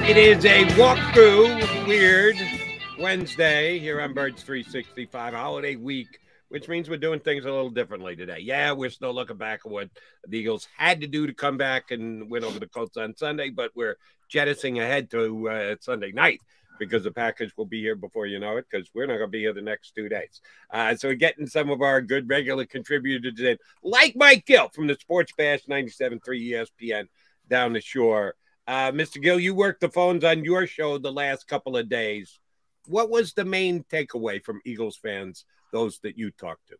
It is a walkthrough weird Wednesday here on Birds 365 holiday week, which means we're doing things a little differently today. Yeah, we're still looking back at what the Eagles had to do to come back and win over the Colts on Sunday, but we're jettisoning ahead to Sunday night because the Packers will be here before you know it, because we're not going to be here the next 2 days. So we're getting some of our good regular contributors in, like Mike Gill from the Sports Bash 97.3 ESPN down the shore. Mr. Gill, you worked the phones on your show the last couple of days. What was the main takeaway from Eagles fans, those that you talked to?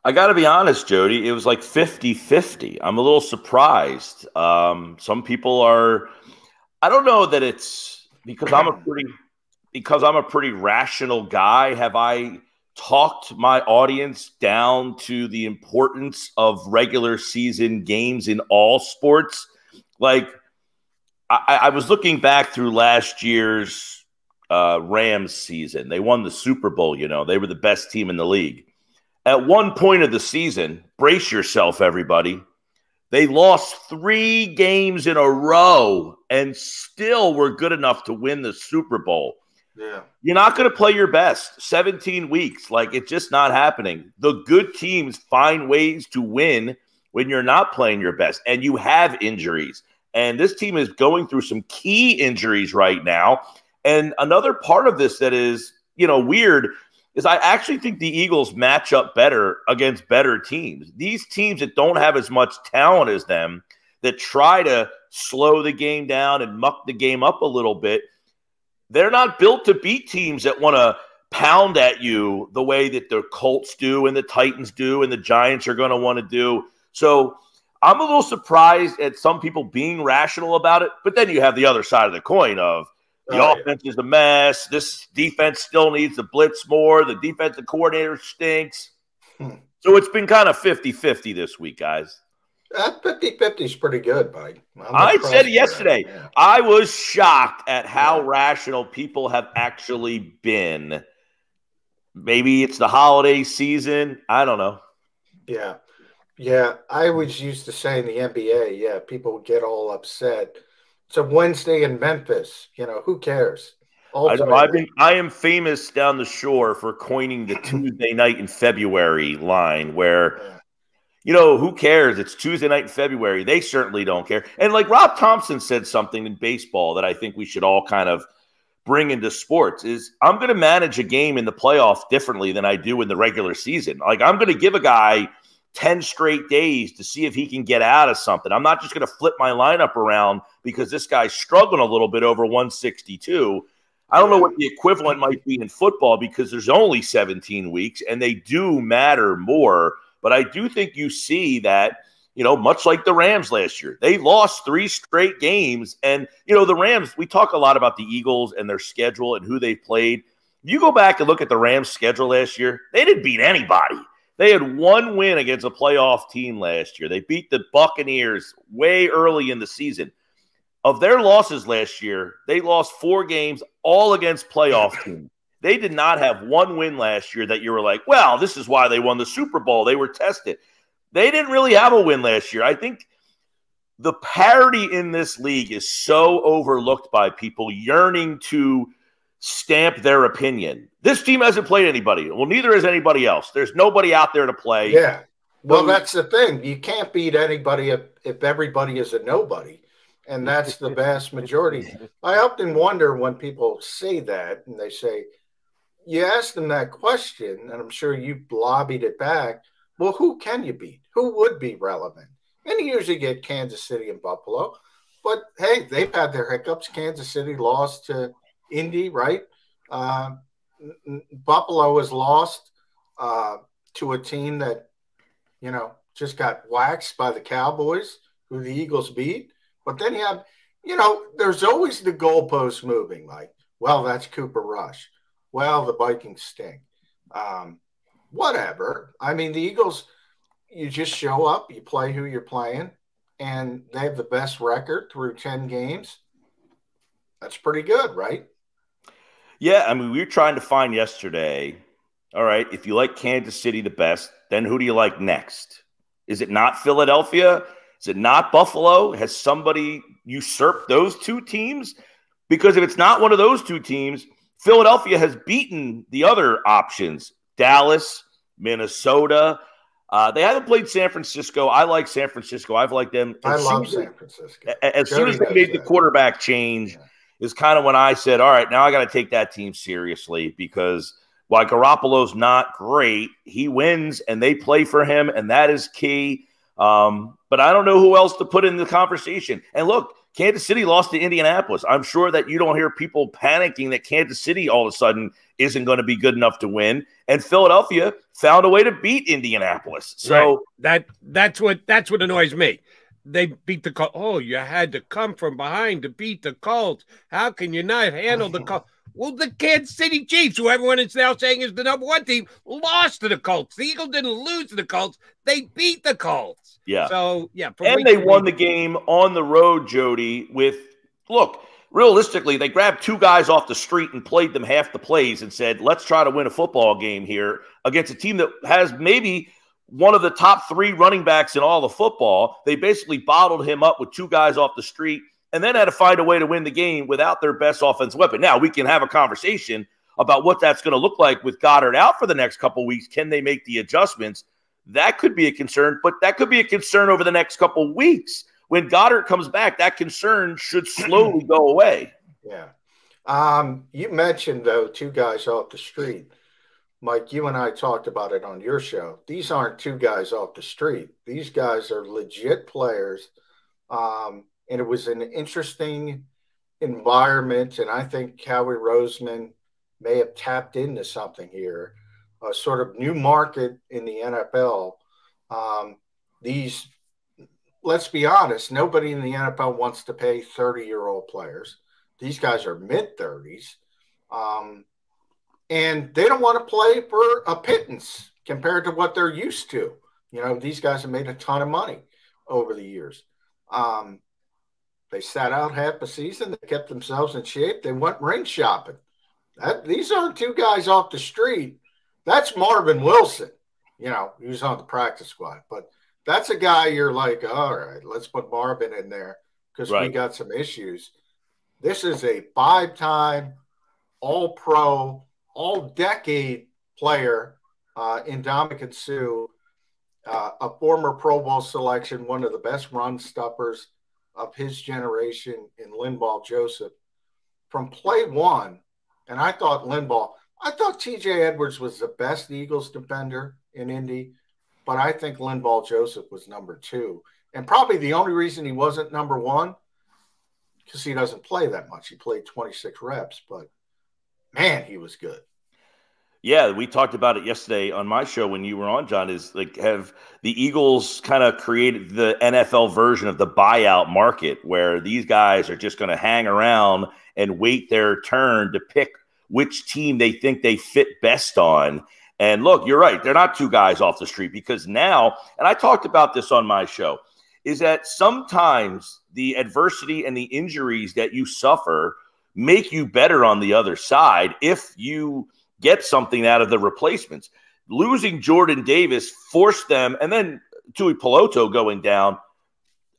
I got to be honest, Jody, it was like 50-50. I'm a little surprised. Some people are – I don't know that it's because I'm a pretty rational guy. Have I talked my audience down to the importance of regular season games in all sports? Like, I was looking back through last year's Rams season. They won the Super Bowl, you know. They were the best team in the league. At one point of the season, brace yourself, everybody, they lost 3 games in a row and still were good enough to win the Super Bowl. Yeah. You're not going to play your best 17 weeks. Like, it's just not happening. The good teams find ways to win when you're not playing your best and you have injuries. And this team is going through some key injuries right now. And another part of this that is, weird is I actually think the Eagles match up better against better teams. These teams that don't have as much talent as them, that try to slow the game down and muck the game up a little bit, they're not built to beat teams that want to pound at you the way that the Colts do and the Titans do and the Giants are going to want to do. So I'm a little surprised at some people being rational about it, but then you have the other side of the coin of the offense is a mess. This defense still needs to blitz more. The defensive coordinator stinks. So it's been kind of 50-50 this week, guys. 50-50 is pretty good, Mike. I said it yesterday. Yeah. I was shocked at how rational people have actually been. Maybe it's the holiday season. I don't know. Yeah. Yeah, I was used to saying the NBA, people would get all upset. It's a Wednesday in Memphis. Who cares? I am famous down the shore for coining the Tuesday night in February line where, who cares? It's Tuesday night in February. They certainly don't care. And like Rob Thompson said something in baseball that I think we should all kind of bring into sports is I'm going to manage a game in the playoffs differently than I do in the regular season. Like, I'm going to give a guy 10 straight days to see if he can get out of something. I'm not just going to flip my lineup around because this guy's struggling a little bit over 162. I don't know what the equivalent might be in football because there's only 17 weeks and they do matter more. But I do think you see that, much like the Rams last year, they lost 3 straight games. And, the Rams, we talk a lot about the Eagles and their schedule and who they played. If you go back and look at the Rams' schedule last year, they didn't beat anybody. They had 1 win against a playoff team last year. They beat the Buccaneers way early in the season. Of their losses last year, they lost 4 games, all against playoff teams. They did not have 1 win last year that you were like, well, this is why they won the Super Bowl. They were tested. They didn't really have a win last year. I think the parity in this league is so overlooked by people yearning to stamp their opinion. This team hasn't played anybody. Well, neither has anybody else. There's nobody out there to play. Yeah. Well, that's the thing. You can't beat anybody if everybody is a nobody. And that's the vast majority. I often wonder when people say that and they say, you ask them that question, and I'm sure you lobbied it back. Well, who can you beat? Who would be relevant? And you usually get Kansas City and Buffalo. But, hey, they've had their hiccups. Kansas City lost to Indy, right? Buffalo has lost to a team that, just got waxed by the Cowboys, who the Eagles beat. But then you have, there's always the goalpost moving. Like, well, that's Cooper Rush. Well, the Vikings stink. Whatever. I mean, the Eagles, you just show up, you play who you're playing, and they have the best record through 10 games. That's pretty good, right? Yeah, I mean, we were trying to find yesterday, all right, if you like Kansas City the best, then who do you like next? Is it not Philadelphia? Is it not Buffalo? Has somebody usurp those two teams? Because if it's not one of those two teams, Philadelphia has beaten the other options, Dallas, Minnesota. They haven't played San Francisco. I like San Francisco. I've liked them. I love San Francisco. As soon as they made the quarterback change is kind of when I said, all right, now I got to take that team seriously, because while Garoppolo's not great, he wins and they play for him, and that is key. But I don't know who else to put in the conversation. And look, Kansas City lost to Indianapolis. I'm sure that you don't hear people panicking that Kansas City all of a sudden isn't going to be good enough to win. And Philadelphia found a way to beat Indianapolis. So that's what annoys me. They beat the Colts. Oh, you had to come from behind to beat the Colts. How can you not handle the Colts? Well, the Kansas City Chiefs, who everyone is now saying is the #1 team, lost to the Colts. The Eagles didn't lose to the Colts. They beat the Colts. Yeah. So, yeah. And they won the game on the road, Jody, look, realistically, they grabbed two guys off the street and played them half the plays and said, let's try to win a football game here against a team that has maybe one of the top 3 running backs in all of football. They basically bottled him up with two guys off the street and then had to find a way to win the game without their best offensive weapon. Now, we can have a conversation about what that's going to look like with Goddard out for the next couple of weeks. Can they make the adjustments? That could be a concern, but that could be a concern over the next couple of weeks. When Goddard comes back, that concern should slowly go away. Yeah. You mentioned, though, two guys off the street. Mike, you and I talked about it on your show. These aren't two guys off the street. These guys are legit players. And it was an interesting environment, and I think Howie Roseman may have tapped into something here, a sort of new market in the NFL. Let's be honest, nobody in the NFL wants to pay 30-year-old players. These guys are mid-30s, and they don't want to play for a pittance compared to what they're used to. You know, these guys have made a ton of money over the years. They sat out half the season. They kept themselves in shape. They went ring shopping. These aren't two guys off the street. That's Marvin Wilson. You know, he was on the practice squad. But that's a guy you're like, all right, let's put Marvin in there because we got some issues. This is a 5-time All-Pro, All-Decade player in Ndamukong Suh, a former Pro Bowl selection, one of the best run stuffers of his generation in Linval Joseph. From play one, and I thought TJ Edwards was the best Eagles defender in Indy, but I think Linval Joseph was number 2. And probably the only reason he wasn't number 1, because he doesn't play that much. He played 26 reps, but man, he was good. Yeah, we talked about it yesterday on my show when you were on, John, is like, have the Eagles kind of created the NFL version of the buyout market where these guys are just going to hang around and wait their turn to pick which team they think they fit best on. And look, you're right. They're not two guys off the street, because now, and I talked about this on my show, is that sometimes the adversity and the injuries that you suffer make you better on the other side if you get something out of the replacements. Losing Jordan Davis forced them, and then Tui Peloto going down,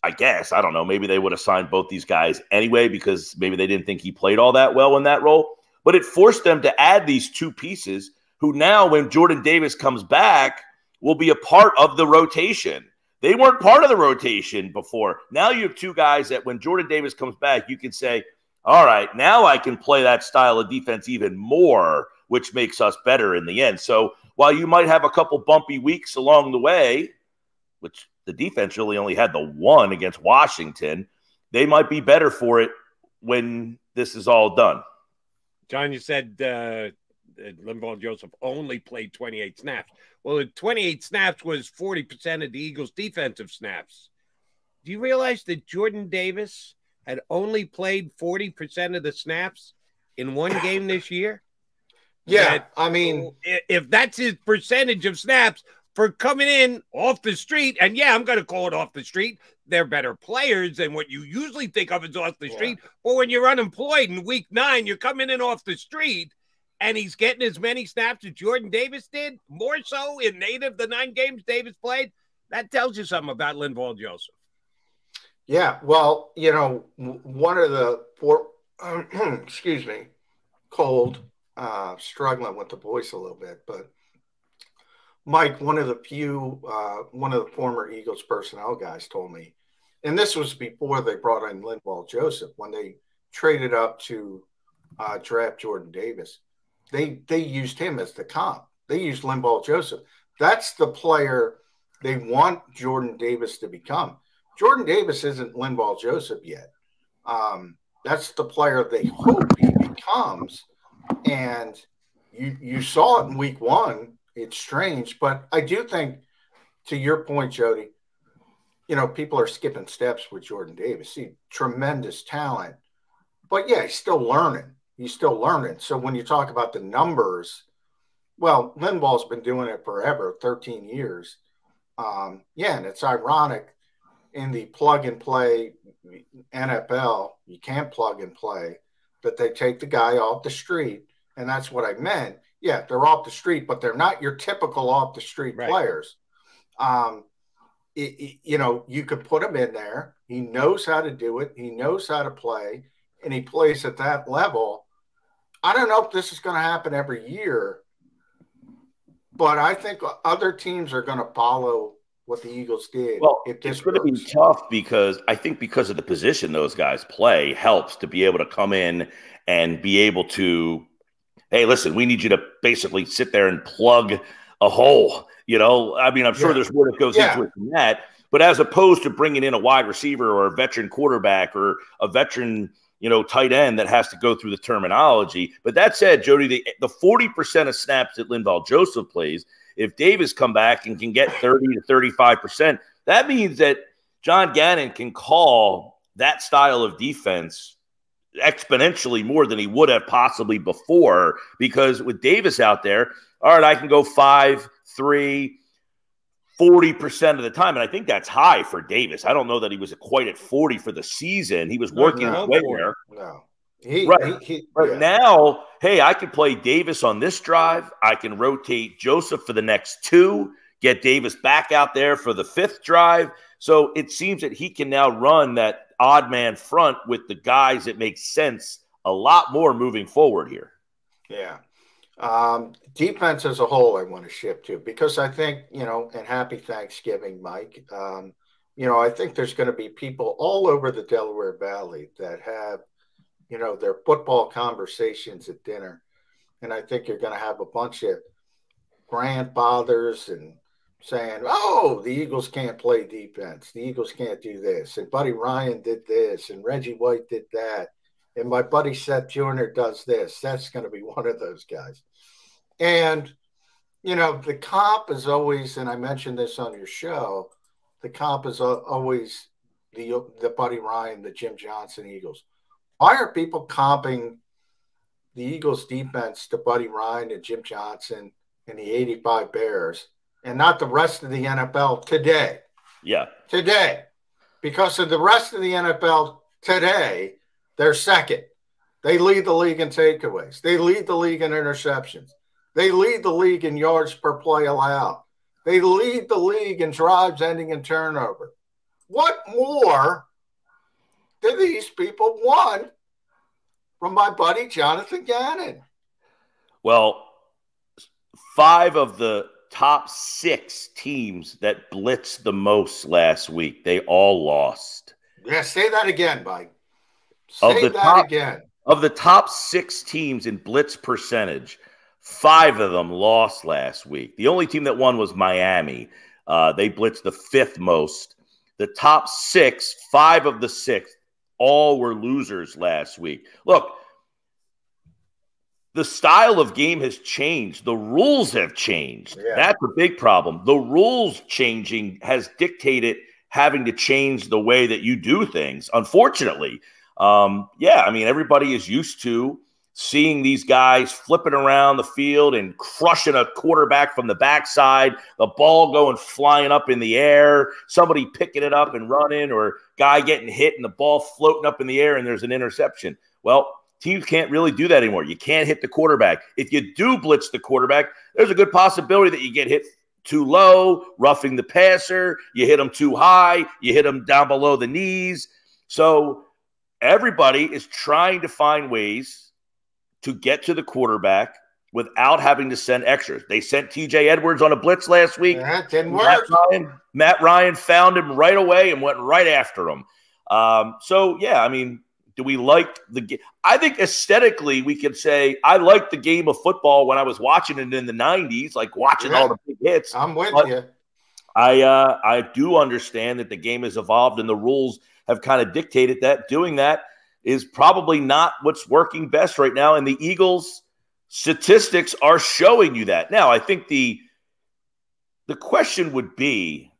I guess, I don't know, maybe they would have signed both these guys anyway because maybe they didn't think he played all that well in that role. But it forced them to add these two pieces who now, when Jordan Davis comes back, will be a part of the rotation. They weren't part of the rotation before. Now you have two guys that when Jordan Davis comes back, you can say, all right, now I can play that style of defense even more, which makes us better in the end. So while you might have a couple bumpy weeks along the way, which the defense really only had the one against Washington, they might be better for it when this is all done. John, you said Linval Joseph only played 28 snaps. Well, the 28 snaps was 40% of the Eagles' defensive snaps. Do you realize that Jordan Davis had only played 40% of the snaps in one game this year? Yeah, I mean, if that's his percentage of snaps for coming in off the street, and yeah, I'm going to call it off the street. They're better players than what you usually think of as off the street. But when you're unemployed in week 9, you're coming in off the street, and he's getting as many snaps as Jordan Davis did, more so in 8 of the 9 games Davis played. That tells you something about Linval Joseph. Yeah, well, one of the excuse me, cold, struggling with the voice a little bit, but Mike, one of the former Eagles personnel guys told me, and this was before they brought in Linval Joseph, when they traded up to draft Jordan Davis, they used him as the comp. They used Linval Joseph. That's the player they want Jordan Davis to become. Jordan Davis isn't Linval Joseph yet. That's the player they hope he becomes. And you saw it in week one. It's strange, but I do think, to your point, Jody, people are skipping steps with Jordan Davis. Tremendous talent. But yeah, he's still learning. So when you talk about the numbers, well, Linval's been doing it forever, 13 years. And it's ironic in the plug and play NFL, you can't plug and play, that they take the guy off the street. And that's what I meant. Yeah, they're off the street, but they're not your typical off the street players. You could put him in there. He knows how to do it. He knows how to play, and he plays at that level. I don't know if this is going to happen every year, but I think other teams are going to follow what the Eagles did. Well, it's going to be tough because of the position those guys play helps to be able to come in and be able to, hey, listen, we need you to basically sit there and plug a hole. I'm sure there's more that goes into it than that. But as opposed to bringing in a wide receiver or a veteran quarterback or a veteran, tight end that has to go through the terminology. But that said, Jody, the 40% of snaps that Linval Joseph plays, if Davis come back and can get 30 to 35%, that means that John Gannon can call that style of defense exponentially more than he would have possibly before, because with Davis out there, all right, I can go 5, 3, 40% of the time. And I think that's high for Davis. I don't know that he was quite at 40 for the season. He was working his way there. No. Now, hey, I can play Davis on this drive. I can rotate Joseph for the next 2, get Davis back out there for the 5th drive. So it seems that he can now run that odd man front with the guys that make sense a lot more moving forward here. Yeah. Defense as a whole, I want to shift to, because I think, and happy Thanksgiving, Mike. I think there's going to be people all over the Delaware Valley that have, their football conversations at dinner. And I think you're going to have a bunch of grandfathers and saying, oh, the Eagles can't play defense. The Eagles can't do this. And Buddy Ryan did this. And Reggie White did that. And my buddy Seth Jr. does this. That's going to be one of those guys. And, the comp is always, and I mentioned this on your show, the comp is always the Buddy Ryan, the Jim Johnson Eagles. Why are people comping the Eagles defense to Buddy Ryan and Jim Johnson and the 85 Bears and not the rest of the NFL today? Yeah. Today. Because of the rest of the NFL today, they're second. They lead the league in takeaways. They lead the league in interceptions. They lead the league in yards per play allowed. They lead the league in drives ending in turnover. What more do these people want from my buddy Jonathan Gannon? Well, 5 of the top 6 teams that blitzed the most last week, they all lost. Yeah, say that again, Mike. Say that again. Of the top 6 teams in blitz percentage, 5 of them lost last week. The only team that won was Miami. They blitzed the 5th most. The top 6, 5 of the 6, all were losers last week. Look, the style of game has changed. The rules have changed. Yeah. That's a big problem. The rules changing has dictated having to change the way that you do things, unfortunately. Everybody is used to seeing these guys flipping around the field and crushing a quarterback from the backside, the ball going flying up in the air, somebody picking it up and running, or guy getting hit and the ball floating up in the air and there's an interception. Well, teams can't really do that anymore. You can't hit the quarterback. If you do blitz the quarterback, there's a good possibility that you get hit too low, roughing the passer. You hit them too high. You hit them down below the knees. So everybody is trying to find ways to get to the quarterback without having to send extras. They sent TJ Edwards on a blitz last week. That didn't work. Matt Ryan found him right away and went right after him. So, yeah, I mean, do we like the game? I think aesthetically we could say I liked the game of football when I was watching it in the 90s, like watching all the big hits. I'm with you. I do understand that the game has evolved and the rules have kind of dictated that doing that is probably not what's working best right now. And the Eagles' statistics are showing you that. Now, I think the question would be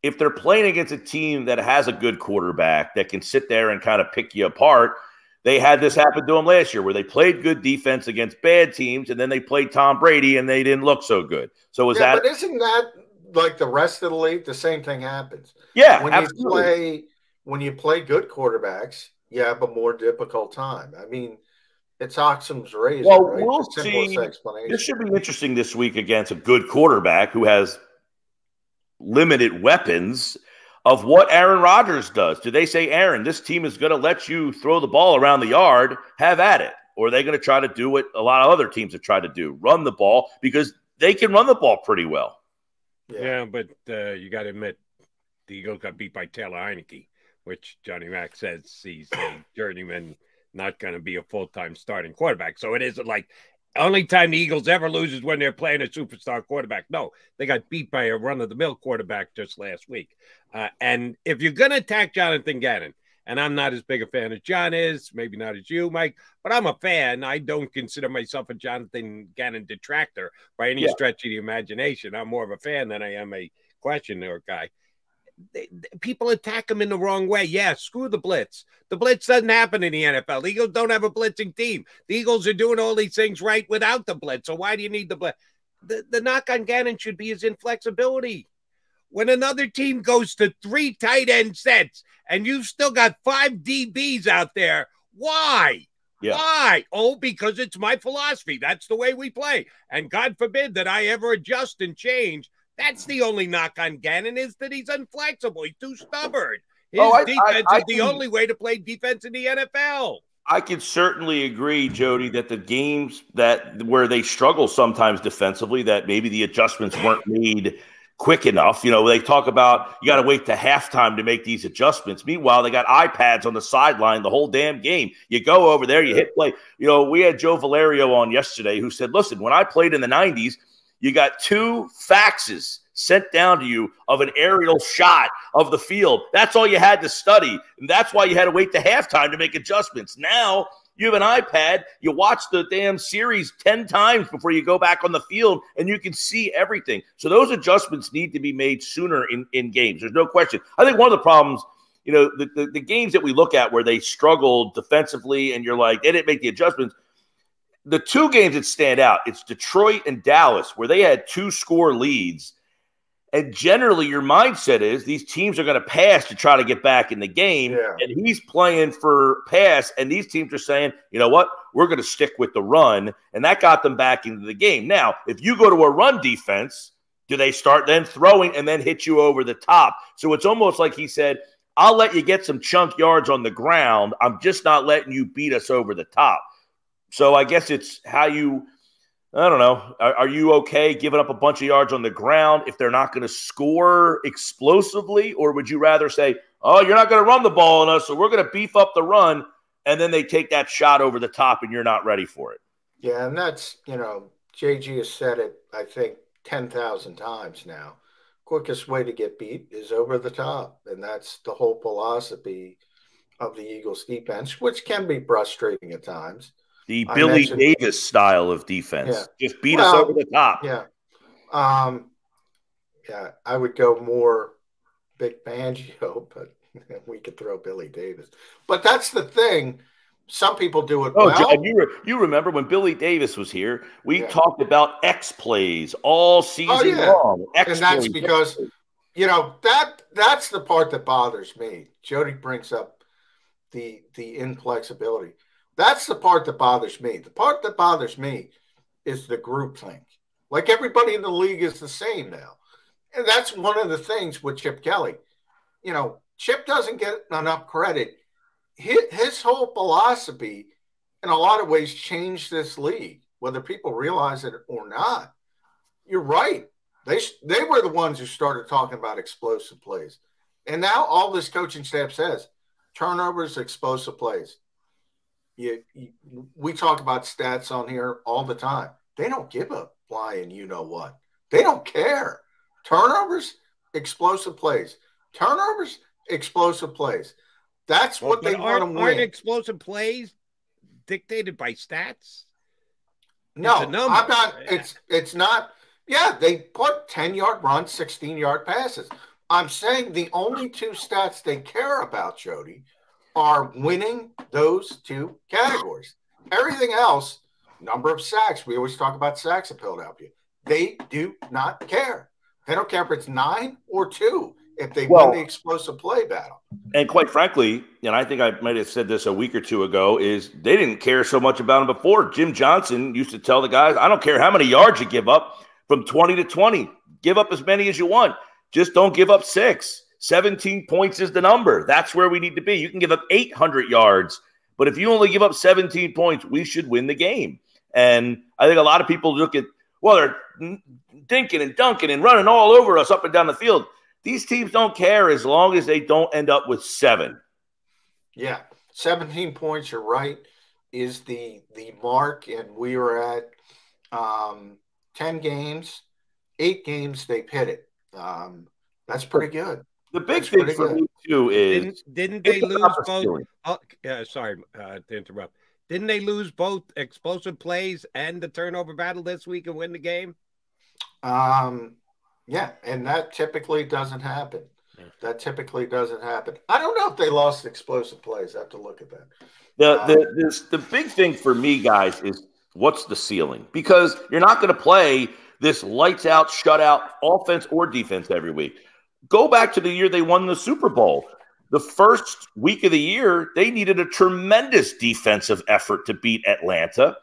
if they're playing against a team that has a good quarterback that can sit there and kind of pick you apart. They had this happen to them last year where they played good defense against bad teams, and then they played Tom Brady, and they didn't look so good. So but isn't that like the rest of the league? The same thing happens. Yeah, when you play good quarterbacks, you have a more difficult time. I mean, it's Occam's razor. Well, right? we'll see. This should be interesting this week against a good quarterback who has limited weapons of what Aaron Rodgers does. Do they say, Aaron, this team is going to let you throw the ball around the yard, have at it? Or are they going to try to do what a lot of other teams have tried to do, run the ball, because they can run the ball pretty well. Yeah, but you got to admit, the Eagles got beat by Taylor Heineke, which Johnny Mack says he's a journeyman, not going to be a full-time starting quarterback. So it isn't like only time the Eagles ever lose is when they're playing a superstar quarterback. No, they got beat by a run-of-the-mill quarterback just last week. And if you're going to attack Jonathan Gannon, and I'm not as big a fan as John is, maybe not as you, Mike, but I'm a fan. I don't consider myself a Jonathan Gannon detractor by any stretch of the imagination. I'm more of a fan than I am a questioner guy. People attack him in the wrong way. Yeah, screw the blitz. The blitz doesn't happen in the NFL. The Eagles don't have a blitzing team. The Eagles are doing all these things right without the blitz. So why do you need the blitz? The knock on Gannon should be his inflexibility. When another team goes to 3 tight end sets and you've still got 5 DBs out there, why? Yeah. Why? Oh, because it's my philosophy. That's the way we play. And God forbid that I ever adjust and change. That's the only knock on Gannon, is that he's inflexible. He's too stubborn. His defense is the only way to play defense in the NFL. I can certainly agree, Jody, that the games where they struggle sometimes defensively, that maybe the adjustments weren't made quick enough. You know, they talk about you got to wait to halftime to make these adjustments. Meanwhile, they got iPads on the sideline the whole damn game. You go over there, you hit play. You know, we had Joe Valerio on yesterday who said, listen, when I played in the 90s, you got 2 faxes sent down to you of an aerial shot of the field. That's all you had to study. And that's why you had to wait to halftime to make adjustments. Now you have an iPad. You watch the damn series 10 times before you go back on the field, and you can see everything. So those adjustments need to be made sooner in games. There's no question. I think one of the problems, you know, the games that we look at where they struggled defensively and you're like, they didn't make the adjustments. The 2 games that stand out, it's Detroit and Dallas, where they had 2-score leads. And generally, your mindset is these teams are going to pass to try to get back in the game. Yeah. And he's playing for pass, and these teams are saying, you know what, we're going to stick with the run. And that got them back into the game. Now, if you go to a run defense, do they start then throwing and then hit you over the top? So it's almost like he said, I'll let you get some chunk yards on the ground. I'm just not letting you beat us over the top. So I guess it's how you – I don't know. Are you okay giving up a bunch of yards on the ground if they're not going to score explosively? Or would you rather say, oh, you're not going to run the ball on us, so we're going to beef up the run, and then they take that shot over the top and you're not ready for it? Yeah, and that's, you know, JG has said it, I think, 10,000 times now. Quickest way to get beat is over the top, and that's the whole philosophy of the Eagles defense, which can be frustrating at times. The Billy Davis style of defense. Yeah. Just beat us over the top. Yeah. Yeah, I would go more Big Fangio, but we could throw Billy Davis. But that's the thing. Some people do it well. John, you remember when Billy Davis was here, we talked about X plays all season long. And that's because, you know, that's the part that bothers me. Jody brings up the inflexibility. That's the part that bothers me. The part that bothers me is the group thing. Like everybody in the league is the same now. And that's one of the things with Chip Kelly. You know, Chip doesn't get enough credit. His whole philosophy, in a lot of ways, changed this league, whether people realize it or not. You're right. They were the ones who started talking about explosive plays. And now all this coaching staff says, turnovers, explosive plays. We talk about stats on here all the time. They don't give a flying you-know-what. They don't care. Turnovers, explosive plays. Turnovers, explosive plays. That's what they want to win. Aren't explosive plays dictated by stats? No, I'm not. It's not. Yeah, they put 10-yard runs, 16-yard passes. I'm saying the only two stats they care about, Jody, are winning those two categories. Everything else, number of sacks. We always talk about sacks at Philadelphia. They do not care. They don't care if it's 9 or 2 if they win the explosive play battle. And quite frankly, and I think I might have said this a week or two ago, is they didn't care so much about him before. Jim Johnson used to tell the guys, I don't care how many yards you give up, from 20 to 20. Give up as many as you want. Just don't give up 6. 17 points is the number. That's where we need to be. You can give up 800 yards, but if you only give up 17 points, we should win the game. And I think a lot of people look at, well, they're dinking and dunking and running all over us up and down the field. These teams don't care as long as they don't end up with 7. Yeah, 17 points, you're right, is the mark, and we were at 10 games, 8 games, they've hit it. That's pretty good. The big thing for me, too, is didn't they lose both? Sorry to interrupt. Didn't they lose both explosive plays and the turnover battle this week and win the game? Yeah, and that typically doesn't happen. I don't know if they lost explosive plays. I have to look at that. The big thing for me, guys, is what's the ceiling? Because you're not going to play this lights out, shutout offense or defense every week. Go back to the year they won the Super Bowl. The first week of the year, they needed a tremendous defensive effort to beat Atlanta.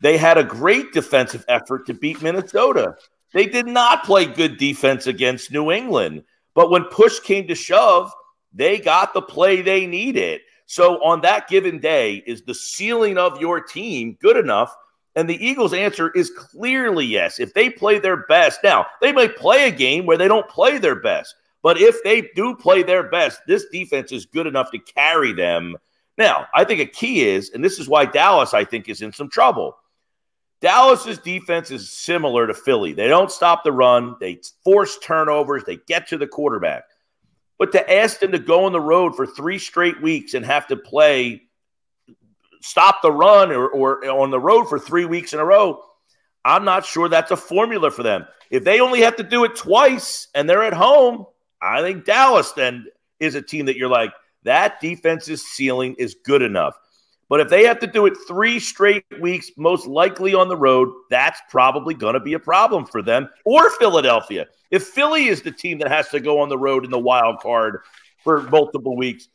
They had a great defensive effort to beat Minnesota. They did not play good defense against New England. But when push came to shove, they got the play they needed. So on that given day, is the ceiling of your team good enough? And the Eagles' answer is clearly yes. If they play their best, now, they may play a game where they don't play their best. But if they do play their best, this defense is good enough to carry them. Now, I think a key is, and this is why Dallas, I think, is in some trouble. Dallas's defense is similar to Philly. They don't stop the run. They force turnovers. They get to the quarterback. But to ask them to go on the road for 3 straight weeks and have to play stop the run or on the road for 3 weeks in a row, I'm not sure that's a formula for them. If they only have to do it twice and they're at home, I think Dallas then is a team that you're like, that defense's ceiling is good enough. But if they have to do it 3 straight weeks, most likely on the road, that's probably going to be a problem for them or Philadelphia. If Philly is the team that has to go on the road in the wild card for multiple weeks,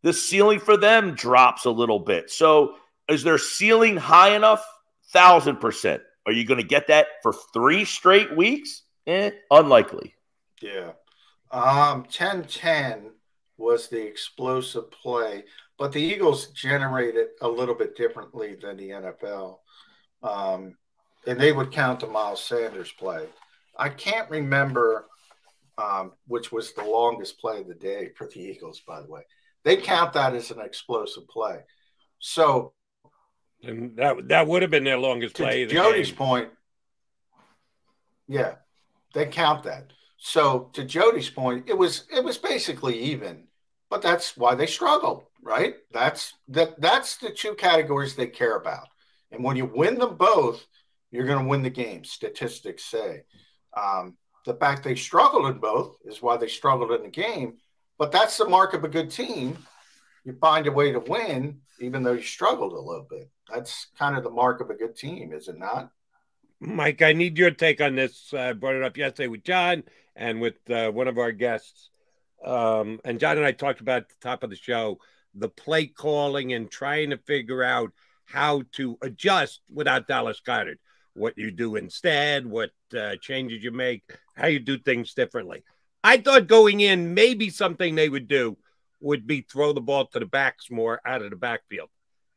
the ceiling for them drops a little bit. So is their ceiling high enough? 1,000%. Are you going to get that for 3 straight weeks? Unlikely. Yeah. 10-10 was the explosive play. But the Eagles generated a little bit differently than the NFL. And they would count the Miles Sanders play. I can't remember which was the longest play of the day for the Eagles, by the way. They count that as an explosive play. So and that would have been their longest play. To Jody's point, yeah, they count that. So to Jody's point, it was basically even. But that's why they struggled, right? That's the 2 categories they care about. And when you win them both, you're going to win the game, statistics say. The fact they struggled in both is why they struggled in the game. But that's the mark of a good team. You find a way to win, even though you struggled a little bit. That's kind of the mark of a good team, is it not? Mike, I need your take on this. I brought it up yesterday with John and with one of our guests. And John and I talked about at the top of the show, the play calling and trying to figure out how to adjust without Dallas Goedert. what you do instead, what changes you make, how you do things differently. I thought going in, maybe something they would do would be throw the ball to the backs more out of the backfield.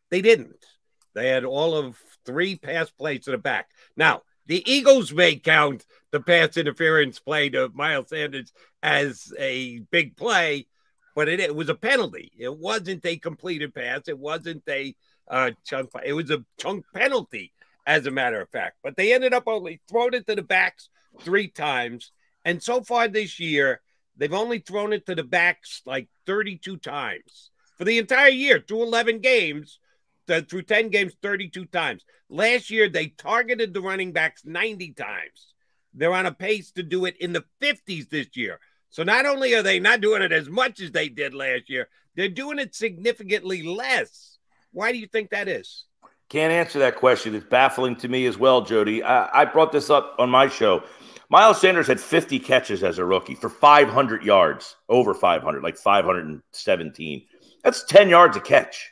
They didn't. They had all of 3 pass plays to the back. Now, the Eagles may count the pass interference play to Miles Sanders as a big play, but it was a penalty. It wasn't a completed pass. It wasn't a chunk. It was a chunk penalty, as a matter of fact. But they ended up only throwing it to the backs 3 times. And so far this year, they've only thrown it to the backs like 32 times. For the entire year, through 11 games, through 10 games, 32 times. Last year, they targeted the running backs 90 times. They're on a pace to do it in the 50s this year. So not only are they not doing it as much as they did last year, they're doing it significantly less. Why do you think that is? Can't answer that question. It's baffling to me as well, Jody. I brought this up on my show. Miles Sanders had 50 catches as a rookie for 500 yards, over 500, like 517. That's 10 yards a catch.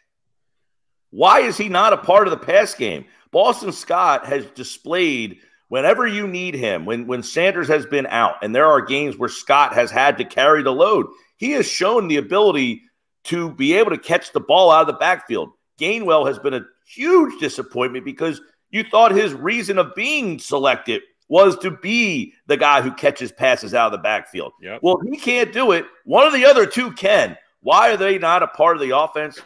Why is he not a part of the pass game? Boston Scott has displayed whenever you need him, when Sanders has been out, and there are games where Scott has had to carry the load, he has shown the ability to be able to catch the ball out of the backfield. Gainwell has been a huge disappointment because you thought his reason of being selected was to be the guy who catches passes out of the backfield. Yep. Well, he can't do it. One of the other 2 can. Why are they not a part of the offense?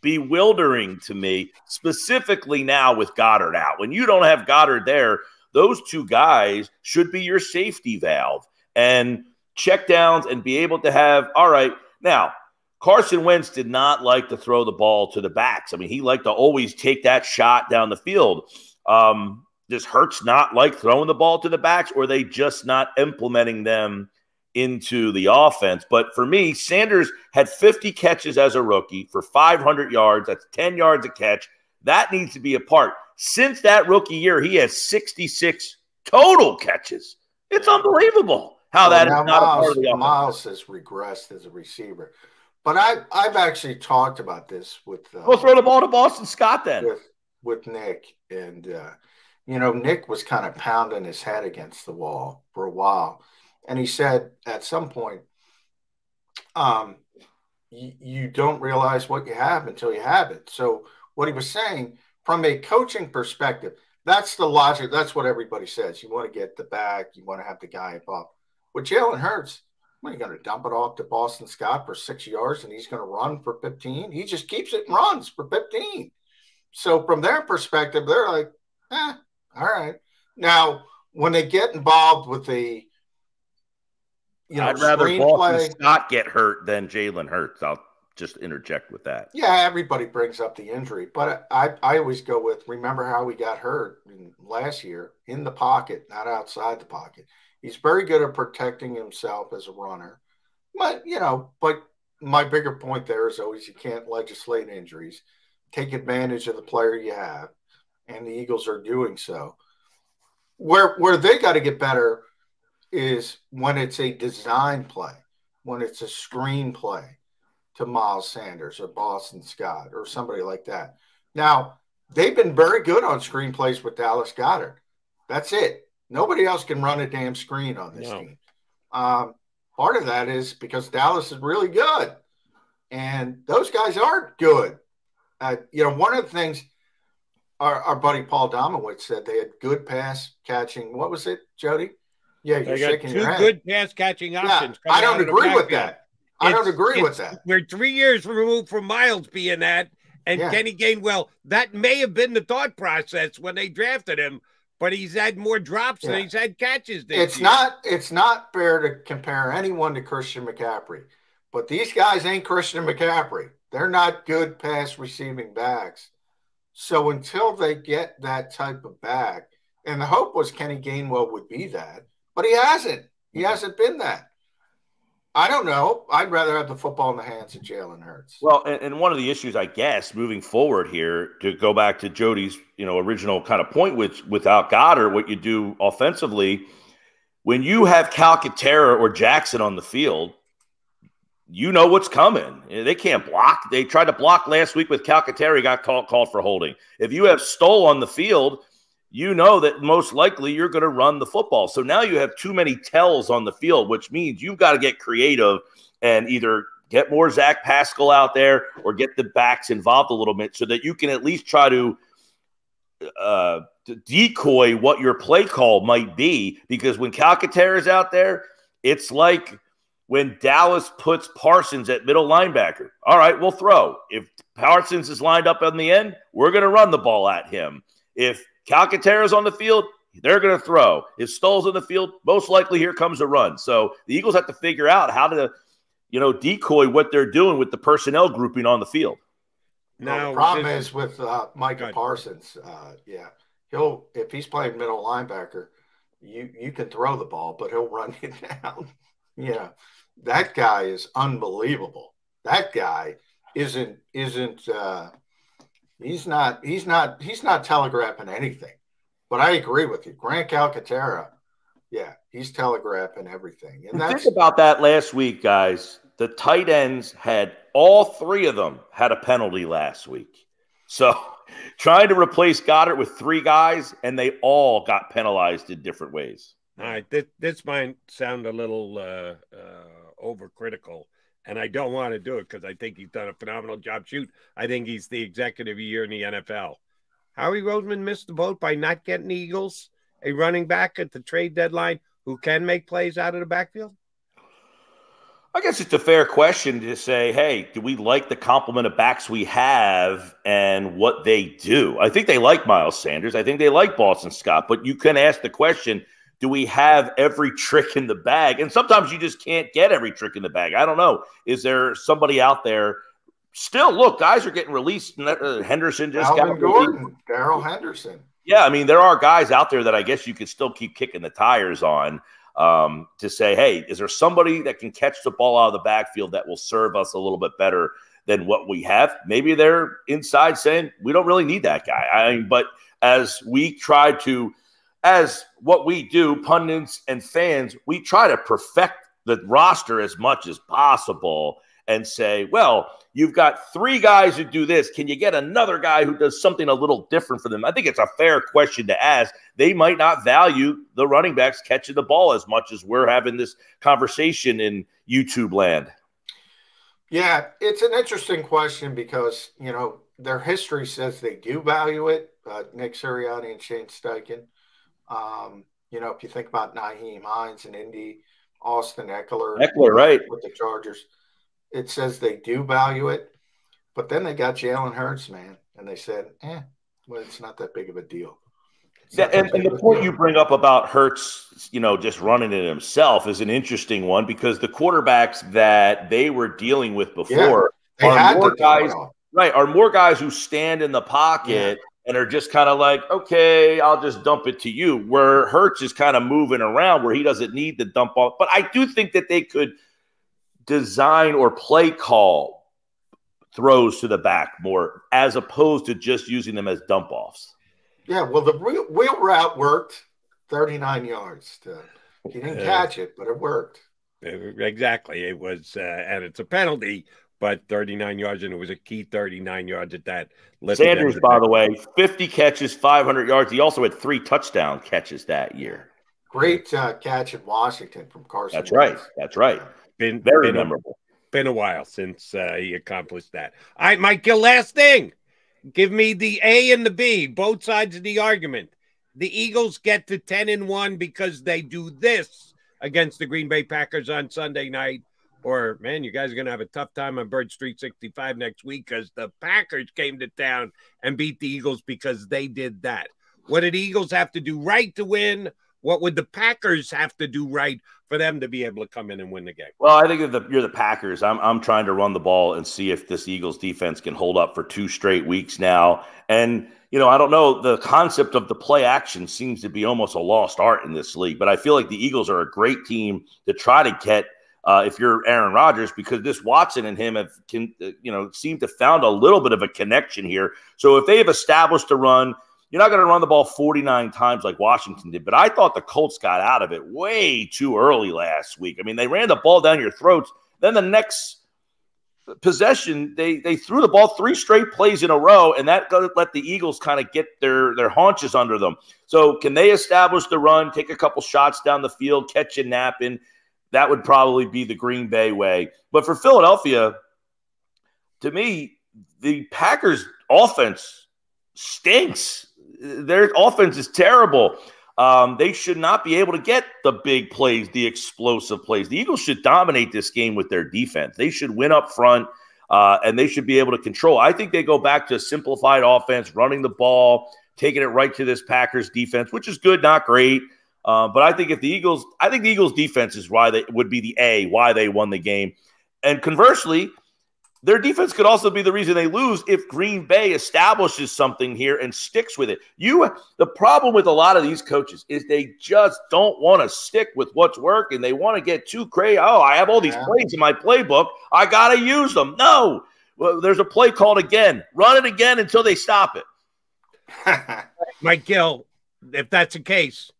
Bewildering to me, specifically now with Goddard out. When you don't have Goddard there, those 2 guys should be your safety valve and check downs and be able to have, all right, now, Carson Wentz did not like to throw the ball to the backs. I mean, he liked to always take that shot down the field. Does Hurts not like throwing the ball to the backs, or are they just not implementing them into the offense? But for me, Sanders had 50 catches as a rookie for 500 yards. That's 10 yards a catch. That needs to be a part. Since that rookie year, he has 66 total catches. It's unbelievable how that is not a part of the offense. Miles has regressed as a receiver. But I've actually talked about this with we'll throw the ball to Boston Scott then. With Nick. And, Nick was kind of pounding his head against the wall for a while. And he said at some point, you don't realize what you have until you have it. So what he was saying, from a coaching perspective, that's the logic. That's what everybody says. You want to get the back. You want to have the guy above. With Jalen Hurts, what, are you going to dump it off to Boston Scott for 6 yards and he's going to run for 15? He just keeps it and runs for 15. So from their perspective, they're like, all right. Now, when they get involved with the I'd rather Boston Scott get hurt than Jalen Hurts. I'll just interject with that. Yeah, everybody brings up the injury, but I always go with, remember how he got hurt last year in the pocket, not outside the pocket. He's very good at protecting himself as a runner. But my bigger point there is always you can't legislate injuries. Take advantage of the player you have, and the Eagles are doing so. Where they got to get better is when it's a design play, when it's a screen play to Miles Sanders or Boston Scott or somebody like that. Now, they've been very good on screen plays with Dallas Goedert. That's it. Nobody else can run a damn screen on this team. Part of that is because Dallas is really good, and those guys aren't good. One of the things our buddy Paul Domowitz said, they had good pass catching. What was it, Jody? Yeah, you're shaking your head. 2 good pass catching options. Yeah, I don't agree with that. I don't agree with that. We're 3 years removed from Miles being that, and Kenny Gainwell. That may have been the thought process when they drafted him, but he's had more drops than he's had catches this year. It's not fair to compare anyone to Christian McCaffrey, but these guys ain't Christian McCaffrey. They're not good pass receiving backs. So until they get that type of back, and the hope was Kenny Gainwell would be that, but he hasn't. He hasn't been that. I don't know. I'd rather have the football in the hands of Jalen Hurts. Well, and one of the issues, I guess, moving forward here, to go back to Jody's, original kind of point without Goddard, what you do offensively, when you have Calcaterra or Jackson on the field, you know what's coming. They can't block. They tried to block last week with Calcaterra. He got called for holding. If you have Stoll on the field, you know that most likely you're going to run the football. So now you have too many tells on the field, which means you've got to get creative and either get more Zach Pascal out there or get the backs involved a little bit so that you can at least try to decoy what your play call might be. Because when Calcaterra is out there, it's like when Dallas puts Parsons at middle linebacker. All right, we'll throw. If Parsons is lined up on the end, we're going to run the ball at him. If Calcaterra's on the field, they're going to throw. If Stoll's on the field, most likely here comes a run. So the Eagles have to figure out how to, decoy what they're doing with the personnel grouping on the field. Now, the problem is with Micah Parsons. If he's playing middle linebacker, you can throw the ball, but he'll run you down. Yeah, that guy is unbelievable. That guy isn't. He's not telegraphing anything. But I agree with you, Grant Calcaterra. Yeah, he's telegraphing everything. And think about that last week, guys. The tight ends all three of them had a penalty last week. So trying to replace Goddard with three guys, and they all got penalized in different ways. All right, this might sound a little overcritical, and I don't want to do it because I think he's done a phenomenal job. I think he's the executive of the year in the NFL. Howie Roseman missed the boat by not getting the Eagles a running back at the trade deadline who can make plays out of the backfield? I guess it's a fair question to say, hey, do we like the complement of backs we have and what they do? I think they like Miles Sanders. I think they like Boston Scott. But you can ask the question, do we have every trick in the bag? And sometimes you just can't get every trick in the bag. I don't know. Is there somebody out there? Still, look, guys are getting released. Henderson just Alvin Gordon, Darrell Henderson. Yeah, I mean, there are guys out there that I guess you could still keep kicking the tires on. To say, hey, is there somebody that can catch the ball out of the backfield that will serve us a little bit better than what we have? Maybe they're inside saying we don't really need that guy. But as what we do, pundits and fans, we try to perfect the roster as much as possible and say, well, you've got three guys who do this. Can you get another guy who does something a little different for them? I think it's a fair question to ask. They might not value the running backs catching the ball as much as we're having this conversation in YouTube land. Yeah, it's an interesting question because, their history says they do value it. Nick Sirianni and Shane Steichen. If you think about Nyheim Hines and Indy, Austin Eckler, right, with the Chargers, it says they do value it, but then they got Jalen Hurts, man, and they said, well, it's not that big of a deal. And the point you bring up about Hurts, just running it himself is an interesting one because the quarterbacks that they were dealing with before are more guys who stand in the pocket and are just kind of like, okay, I'll just dump it to you, where Hurts is kind of moving around where he doesn't need to dump off. But I do think that they could design or play call throws to the back more as opposed to just using them as dump offs. Yeah, well, the wheel route worked 39 yards. He didn't catch it, but it worked. Exactly. It was, and it's a penalty, but 39 yards, and it was a key 39 yards at that. Sanders, by the way, 50 catches, 500 yards. He also had 3 touchdown catches that year. Great catch in Washington from Carson. That's right. That's right. Been memorable. Been a while since he accomplished that. All right, Mike Gill, last thing. Give me the A and the B, both sides of the argument. The Eagles get to 10-1 because they do this against the Green Bay Packers on Sunday night. Or, man, you guys are going to have a tough time on Bird Street 65 next week because the Packers came to town and beat the Eagles because they did that. What did the Eagles have to do right to win? What would the Packers have to do right for them to be able to come in and win the game? Well, I think you're the Packers. I'm trying to run the ball and see if this Eagles defense can hold up for 2 straight weeks now. And, I don't know, the concept of the play action seems to be almost a lost art in this league. But I feel like the Eagles are a great team to try to get if you're Aaron Rodgers, because this Watson and him seem to found a little bit of a connection here. So if they have established a run, you're not going to run the ball 49 times like Washington did. But I thought the Colts got out of it way too early last week. I mean, they ran the ball down your throats. Then the next possession, they threw the ball 3 straight plays in a row, and that let the Eagles kind of get their haunches under them. So can they establish the run, take a couple shots down the field, catch a napping? That would probably be the Green Bay way. But for Philadelphia, to me, the Packers' offense stinks. Their offense is terrible. They should not be able to get the big plays, the explosive plays. The Eagles should dominate this game with their defense. They should win up front, and they should be able to control. I think they go back to a simplified offense, running the ball, taking it right to this Packers defense, which is good, not great. But I think the Eagles defense is why they won the game. And conversely, their defense could also be the reason they lose if Green Bay establishes something here and sticks with it. The problem with a lot of these coaches is they just don't want to stick with what's working. They want to get too crazy. Oh, I have all these plays in my playbook. I got to use them. No, well, there's a play called again. Run it again until they stop it. Mike Gill, if that's the case,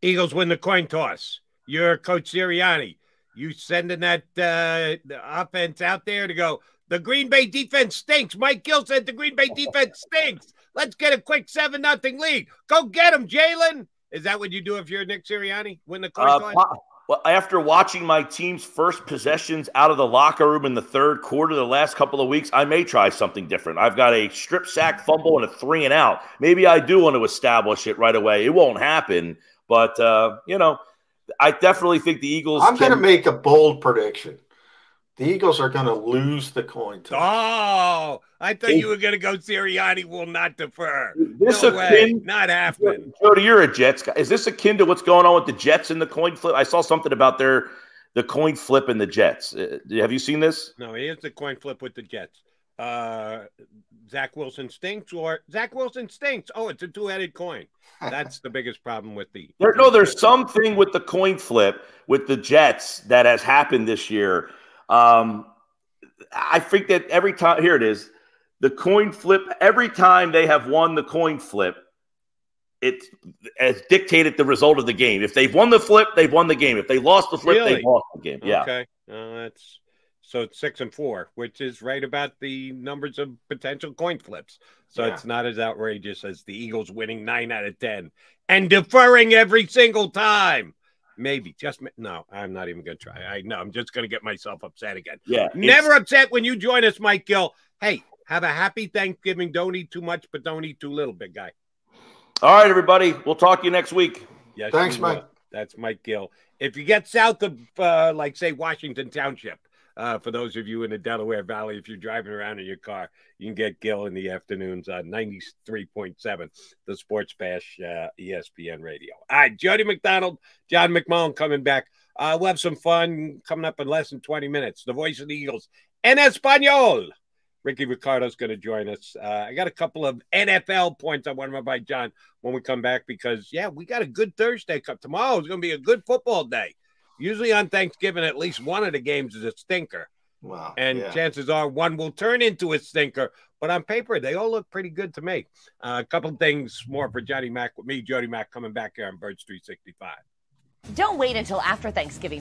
Eagles win the coin toss. You're Coach Sirianni. You sending that the offense out there to go, the Green Bay defense stinks. Mike Gill said the Green Bay defense stinks. Let's get a quick 7-0 lead. Go get him, Jalen. Is that what you do if you're Nick Sirianni? Win the coin toss? Well, after watching my team's first possessions out of the locker room in the third quarter the last couple of weeks, I may try something different. I've got a strip sack fumble and a 3-and-out. Maybe I do want to establish it right away. It won't happen, but, I definitely think the Eagles. I'm going to make a bold prediction. The Eagles are going to lose the coin toss. Oh, I thought you were going to go Sirianni will not defer. No way, not happening. Jody, you're a Jets guy. Is this akin to what's going on with the Jets and the coin flip? I saw something about the coin flip and the Jets. Have you seen this? No, here's the coin flip with the Jets. Zach Wilson stinks or Zach Wilson stinks. Oh, it's a 2-headed coin. That's the biggest problem with the. There's something with the coin flip with the Jets that has happened this year. I think that every time, here it is, the coin flip, every time they have won the coin flip, it has dictated the result of the game. If they've won the flip, they've won the game. If they lost the flip, they've lost the game. Yeah. Okay. So it's 6-4, which is right about the numbers of potential coin flips. So it's not as outrageous as the Eagles winning 9 out of 10 and deferring every single time. Maybe no, I'm not even going to try. I'm just going to get myself upset again. Yeah. Never upset when you join us, Mike Gill. Hey, have a happy Thanksgiving. Don't eat too much, but don't eat too little, big guy. All right, everybody. We'll talk to you next week. Yes, thanks, Mike. That's Mike Gill. If you get south of, say, Washington Township, for those of you in the Delaware Valley, if you're driving around in your car, you can get Gill in the afternoons on 93.7, the Sports Bash ESPN radio. All right, Jody McDonald, John McMullen coming back. We'll have some fun coming up in less than 20 minutes. The voice of the Eagles, en Espanol. Ricky Ricardo's going to join us. I got a couple of NFL points I want to run by John when we come back because, we got a good Thursday. Tomorrow is going to be a good football day. Usually on Thanksgiving, at least one of the games is a stinker. Wow. And chances are one will turn into a stinker. But on paper, they all look pretty good to me. A couple of things more for Johnny Mac with me, Jody Mac, coming back here on Birds 365. Don't wait until after Thanksgiving